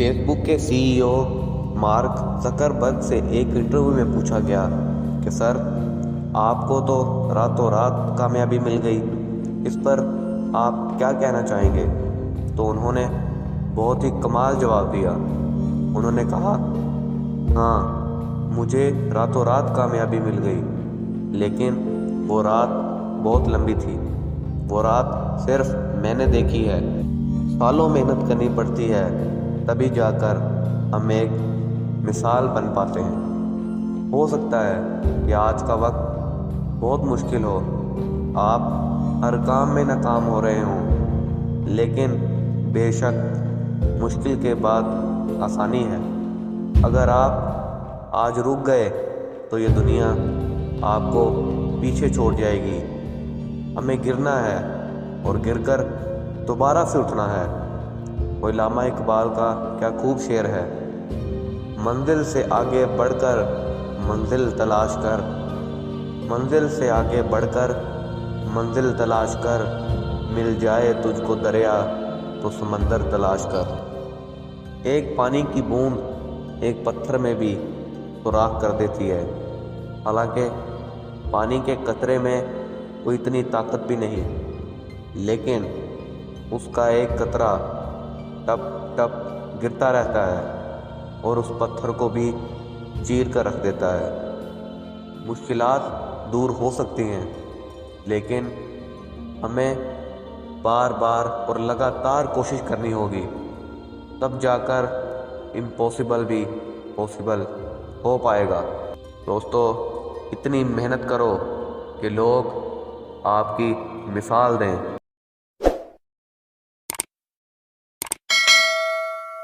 Face book के CEO mark Zuckerberg से एक इंटरव्यू में पूछा गया कि सर, आपको तो रातों रात कामयाबी मिल गई, इस पर आप क्या कहना चाहेंगे। तो उन्होंने बहुत ही कमाल जवाब दिया। उन्होंने कहा, हाँ, मुझे रातों रात कामयाबी मिल गई, लेकिन वो रात बहुत लंबी थी। वो रात सिर्फ मैंने देखी है। सालों मेहनत करनी पड़ती है, तभी जाकर हम एक मिसाल बन पाते हैं। हो सकता है कि आज का वक्त बहुत मुश्किल हो, आप हर काम में नाकाम हो रहे हों, लेकिन बेशक मुश्किल के बाद आसानी है। अगर आप आज रुक गए तो ये दुनिया आपको पीछे छोड़ जाएगी। हमें गिरना है और गिरकर दोबारा से उठना है। इल्लामा इकबाल का क्या खूब शेर है, मंजिल से आगे बढ़कर मंजिल तलाश कर, मंजिल से आगे बढ़कर मंजिल तलाश कर, मिल जाए तुझको दरिया तो समंदर तलाश कर। एक पानी की बूंद एक पत्थर में भी सुराख कर देती है। हालांकि पानी के कतरे में कोई इतनी ताकत भी नहीं, लेकिन उसका एक कतरा टप टप गिरता रहता है और उस पत्थर को भी चीर कर रख देता है। मुश्किलात दूर हो सकती हैं, लेकिन हमें बार बार और लगातार कोशिश करनी होगी, तब जाकर इम्पॉसिबल भी पॉसिबल हो पाएगा। दोस्तों, इतनी मेहनत करो कि लोग आपकी मिसाल दें।